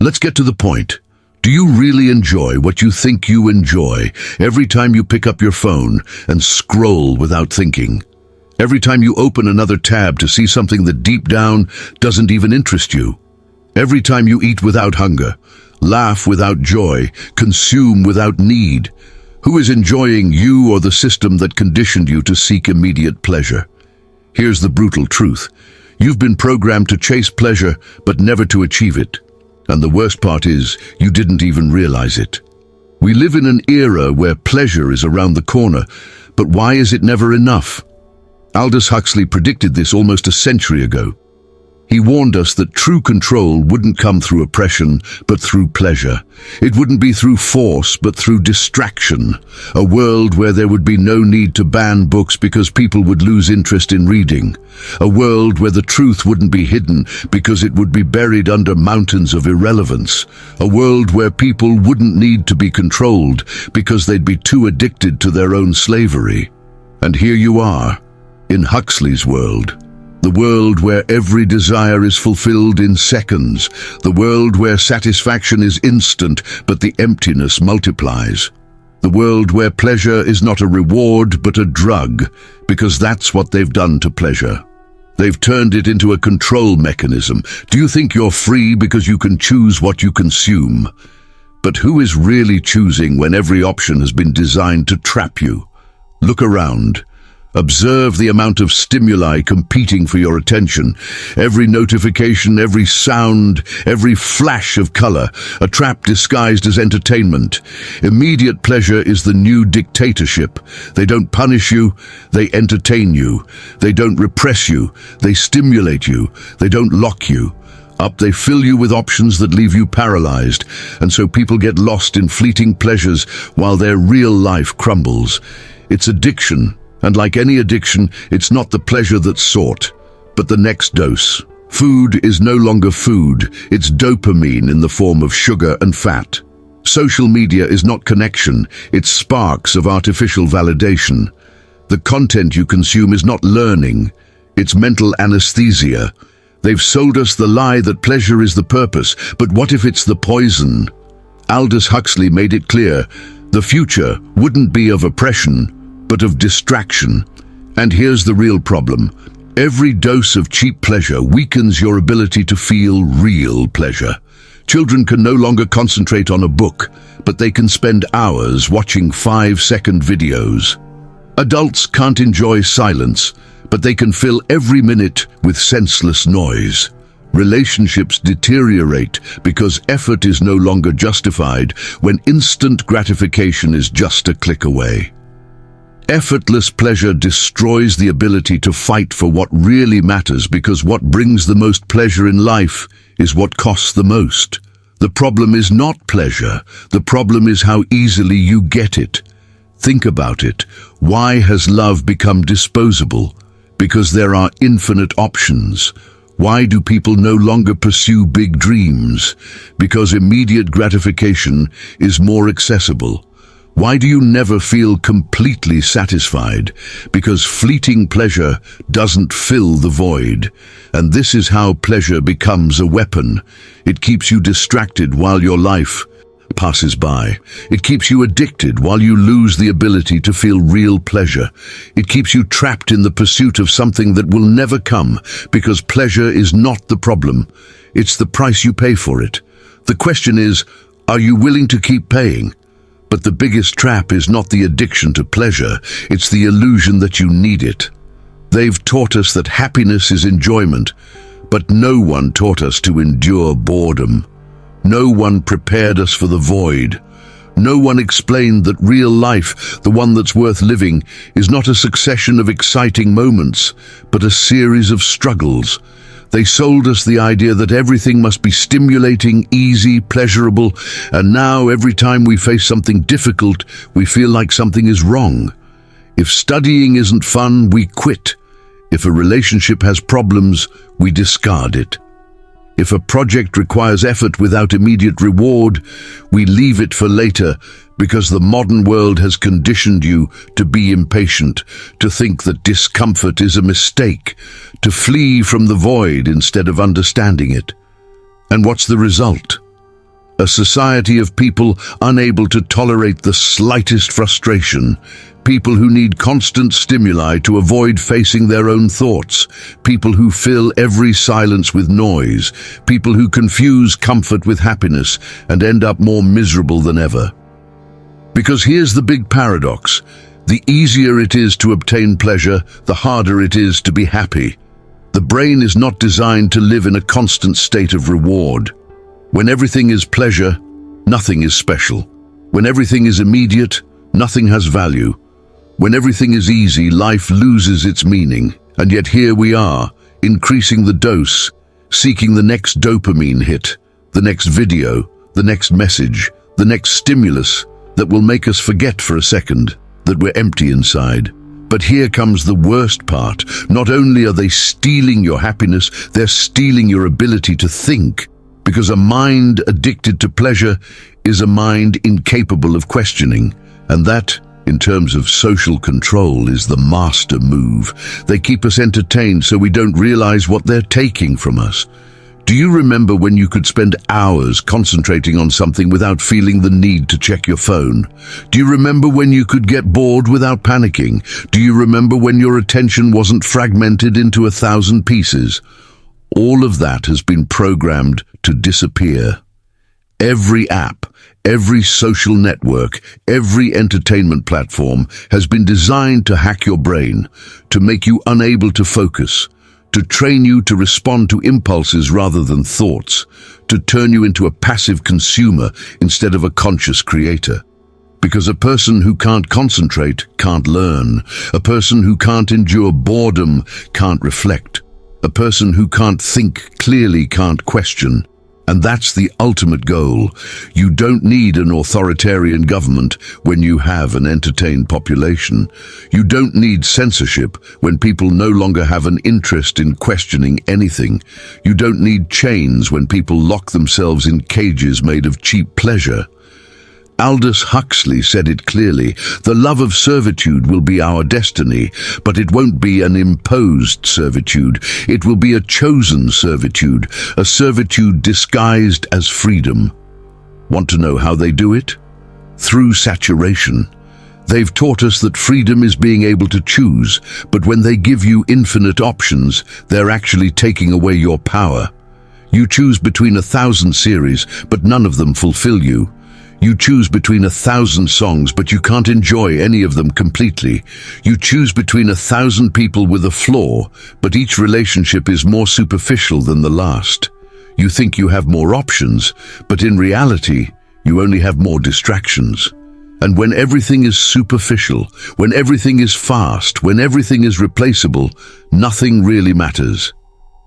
Let's get to the point. Do you really enjoy what you think you enjoy every time you pick up your phone and scroll without thinking? Every time you open another tab to see something that deep down doesn't even interest you? Every time you eat without hunger, laugh without joy, consume without need? Who is enjoying, you or the system that conditioned you to seek immediate pleasure? Here's the brutal truth. You've been programmed to chase pleasure, but never to achieve it. And the worst part is, you didn't even realize it. We live in an era where pleasure is around the corner, but why is it never enough? Aldous Huxley predicted this almost a century ago. He warned us that true control wouldn't come through oppression, but through pleasure. It wouldn't be through force, but through distraction. A world where there would be no need to ban books because people would lose interest in reading. A world where the truth wouldn't be hidden because it would be buried under mountains of irrelevance. A world where people wouldn't need to be controlled because they'd be too addicted to their own slavery. And here you are, in Huxley's world. The world where every desire is fulfilled in seconds. The world where satisfaction is instant, but the emptiness multiplies. The world where pleasure is not a reward, but a drug, because that's what they've done to pleasure. They've turned it into a control mechanism. Do you think you're free because you can choose what you consume? But who is really choosing when every option has been designed to trap you? Look around. Observe the amount of stimuli competing for your attention. Every notification, every sound, every flash of color, a trap disguised as entertainment. Immediate pleasure is the new dictatorship. They don't punish you, they entertain you. They don't repress you, they stimulate you. They don't lock you up, they fill you with options that leave you paralyzed. And so people get lost in fleeting pleasures while their real life crumbles. It's addiction. And like any addiction, it's not the pleasure that's sought, but the next dose. Food is no longer food, it's dopamine in the form of sugar and fat. Social media is not connection, it's sparks of artificial validation. The content you consume is not learning, it's mental anesthesia. They've sold us the lie that pleasure is the purpose, but what if it's the poison? Aldous Huxley made it clear, the future wouldn't be of oppression, but of distraction. And here's the real problem. Every dose of cheap pleasure weakens your ability to feel real pleasure. Children can no longer concentrate on a book, but they can spend hours watching 5-second videos. Adults can't enjoy silence, but they can fill every minute with senseless noise. Relationships deteriorate because effort is no longer justified when instant gratification is just a click away. Effortless pleasure destroys the ability to fight for what really matters, because what brings the most pleasure in life is what costs the most. The problem is not pleasure. The problem is how easily you get it. Think about it. Why has love become disposable? Because there are infinite options. Why do people no longer pursue big dreams? Because immediate gratification is more accessible. Why do you never feel completely satisfied? Because fleeting pleasure doesn't fill the void. And this is how pleasure becomes a weapon. It keeps you distracted while your life passes by. It keeps you addicted while you lose the ability to feel real pleasure. It keeps you trapped in the pursuit of something that will never come, because pleasure is not the problem. It's the price you pay for it. The question is, are you willing to keep paying? But the biggest trap is not the addiction to pleasure, it's the illusion that you need it. They've taught us that happiness is enjoyment, but no one taught us to endure boredom. No one prepared us for the void. No one explained that real life, the one that's worth living, is not a succession of exciting moments, but a series of struggles. They sold us the idea that everything must be stimulating, easy, pleasurable, and now every time we face something difficult, we feel like something is wrong. If studying isn't fun, we quit. If a relationship has problems, we discard it. If a project requires effort without immediate reward, we leave it for later, because the modern world has conditioned you to be impatient, to think that discomfort is a mistake, to flee from the void instead of understanding it. And what's the result? A society of people unable to tolerate the slightest frustration. People who need constant stimuli to avoid facing their own thoughts. People who fill every silence with noise. People who confuse comfort with happiness and end up more miserable than ever. Because here's the big paradox. The easier it is to obtain pleasure, the harder it is to be happy. The brain is not designed to live in a constant state of reward. When everything is pleasure, nothing is special. When everything is immediate, nothing has value. When everything is easy, life loses its meaning. And yet here we are, increasing the dose, seeking the next dopamine hit, the next video, the next message, the next stimulus that will make us forget for a second that we're empty inside. But here comes the worst part. Not only are they stealing your happiness, they're stealing your ability to think. Because a mind addicted to pleasure is a mind incapable of questioning. And that, in terms of social control, is the master move. They keep us entertained so we don't realize what they're taking from us. Do you remember when you could spend hours concentrating on something without feeling the need to check your phone? Do you remember when you could get bored without panicking? Do you remember when your attention wasn't fragmented into 1,000 pieces? All of that has been programmed to disappear. Every app, every social network, every entertainment platform has been designed to hack your brain, to make you unable to focus, to train you to respond to impulses rather than thoughts, to turn you into a passive consumer instead of a conscious creator. Because a person who can't concentrate can't learn. A person who can't endure boredom can't reflect. A person who can't think clearly can't question. And that's the ultimate goal. You don't need an authoritarian government when you have an entertained population. You don't need censorship when people no longer have an interest in questioning anything. You don't need chains when people lock themselves in cages made of cheap pleasure. Aldous Huxley said it clearly, the love of servitude will be our destiny, but it won't be an imposed servitude. It will be a chosen servitude, a servitude disguised as freedom. Want to know how they do it? Through saturation. They've taught us that freedom is being able to choose, but when they give you infinite options, they're actually taking away your power. You choose between 1,000 series, but none of them fulfill you. You choose between 1,000 songs, but you can't enjoy any of them completely. You choose between 1,000 people with a flaw, but each relationship is more superficial than the last. You think you have more options, but in reality, you only have more distractions. And when everything is superficial, when everything is fast, when everything is replaceable, nothing really matters.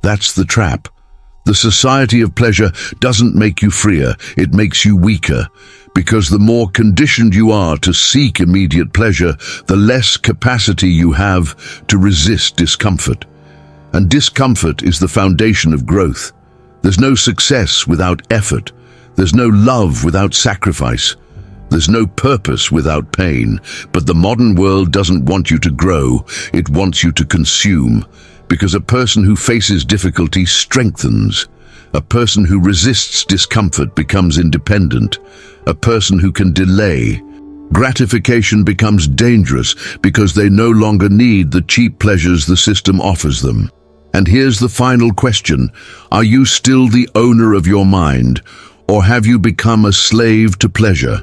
That's the trap. The society of pleasure doesn't make you freer, it makes you weaker. Because the more conditioned you are to seek immediate pleasure, the less capacity you have to resist discomfort. And discomfort is the foundation of growth. There's no success without effort. There's no love without sacrifice. There's no purpose without pain. But the modern world doesn't want you to grow, it wants you to consume. Because a person who faces difficulty strengthens. A person who resists discomfort becomes independent. A person who can delay gratification becomes dangerous because they no longer need the cheap pleasures the system offers them. And here's the final question. Are you still the owner of your mind, or have you become a slave to pleasure?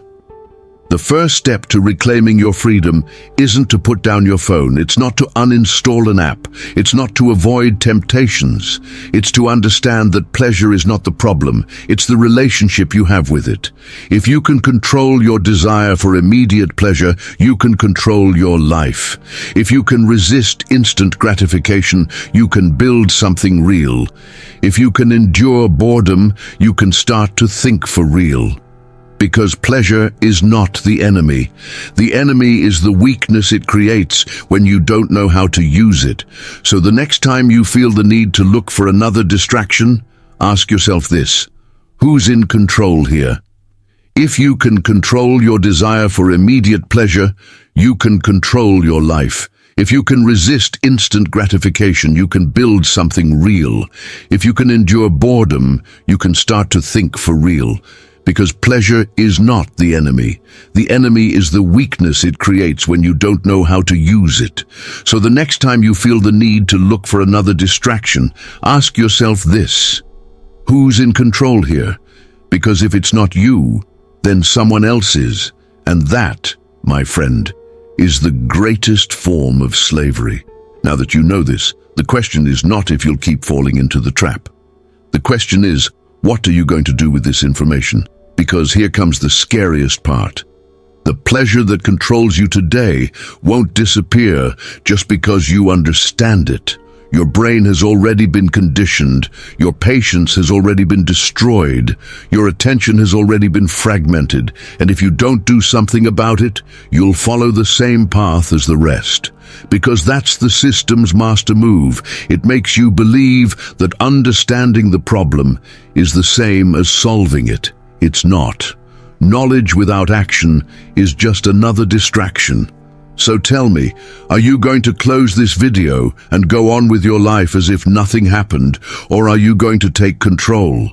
The first step to reclaiming your freedom isn't to put down your phone. It's not to uninstall an app. It's not to avoid temptations. It's to understand that pleasure is not the problem. It's the relationship you have with it. If you can control your desire for immediate pleasure, you can control your life. If you can resist instant gratification, you can build something real. If you can endure boredom, you can start to think for real. Because pleasure is not the enemy. The enemy is the weakness it creates when you don't know how to use it. So the next time you feel the need to look for another distraction, ask yourself this: who's in control here? If you can control your desire for immediate pleasure, you can control your life. If you can resist instant gratification, you can build something real. If you can endure boredom, you can start to think for real. Because pleasure is not the enemy. The enemy is the weakness it creates when you don't know how to use it. So the next time you feel the need to look for another distraction, ask yourself this: who's in control here? Because if it's not you, then someone else is. And that, my friend, is the greatest form of slavery. Now that you know this, the question is not if you'll keep falling into the trap. The question is, what are you going to do with this information? Because here comes the scariest part. The pleasure that controls you today won't disappear just because you understand it. Your brain has already been conditioned, your patience has already been destroyed, your attention has already been fragmented, and if you don't do something about it, you'll follow the same path as the rest. Because that's the system's master move. It makes you believe that understanding the problem is the same as solving it. It's not. Knowledge without action is just another distraction. So tell me, are you going to close this video and go on with your life as if nothing happened, or are you going to take control?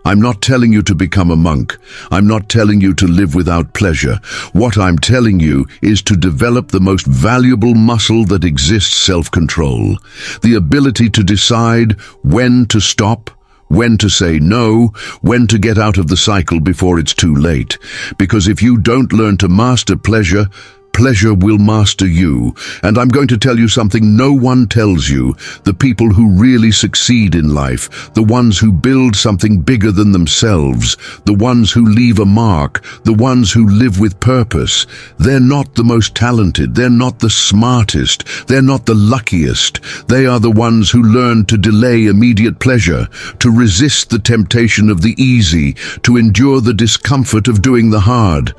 I'm not telling you to become a monk. I'm not telling you to live without pleasure. What I'm telling you is to develop the most valuable muscle that exists: self-control. The ability to decide when to stop, when to say no, when to get out of the cycle before it's too late. Because if you don't learn to master pleasure, pleasure will master you. And I'm going to tell you something no one tells you. The people who really succeed in life, the ones who build something bigger than themselves, the ones who leave a mark, the ones who live with purpose, they're not the most talented, they're not the smartest, they're not the luckiest. They are the ones who learn to delay immediate pleasure, to resist the temptation of the easy, to endure the discomfort of doing the hard.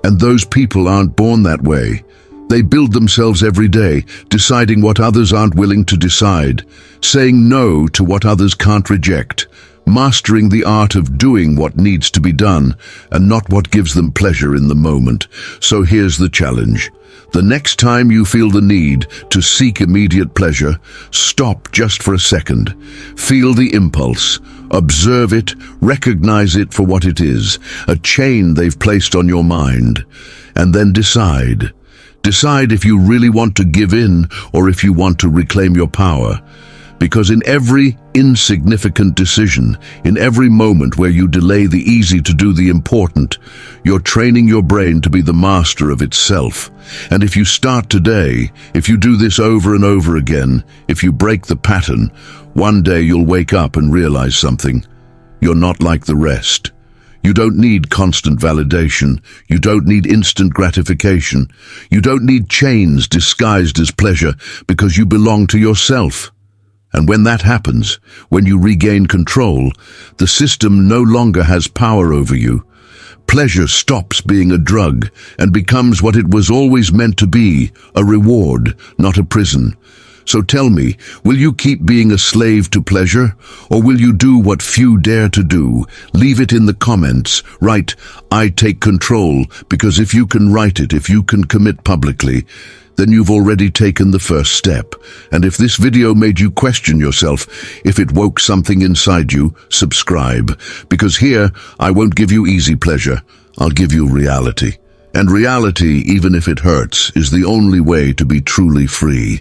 And those people aren't born that way. They build themselves every day, deciding what others aren't willing to decide, saying no to what others can't reject, mastering the art of doing what needs to be done and not what gives them pleasure in the moment. So here's the challenge. The next time you feel the need to seek immediate pleasure, stop just for a second. Feel the impulse. Observe it, recognize it for what it is, a chain they've placed on your mind, and then decide. Decide if you really want to give in or if you want to reclaim your power. Because in every insignificant decision, in every moment where you delay the easy to do the important, you're training your brain to be the master of itself. And if you start today, if you do this over and over again, if you break the pattern, one day you'll wake up and realize something. You're not like the rest. You don't need constant validation. You don't need instant gratification. You don't need chains disguised as pleasure because you belong to yourself. And when that happens, when you regain control, the system no longer has power over you. Pleasure stops being a drug and becomes what it was always meant to be, a reward, not a prison. So tell me, will you keep being a slave to pleasure, or will you do what few dare to do? Leave it in the comments. Write, "I take control," because if you can write it, if you can commit publicly, then you've already taken the first step. And if this video made you question yourself, if it woke something inside you, subscribe. Because here, I won't give you easy pleasure, I'll give you reality. And reality, even if it hurts, is the only way to be truly free.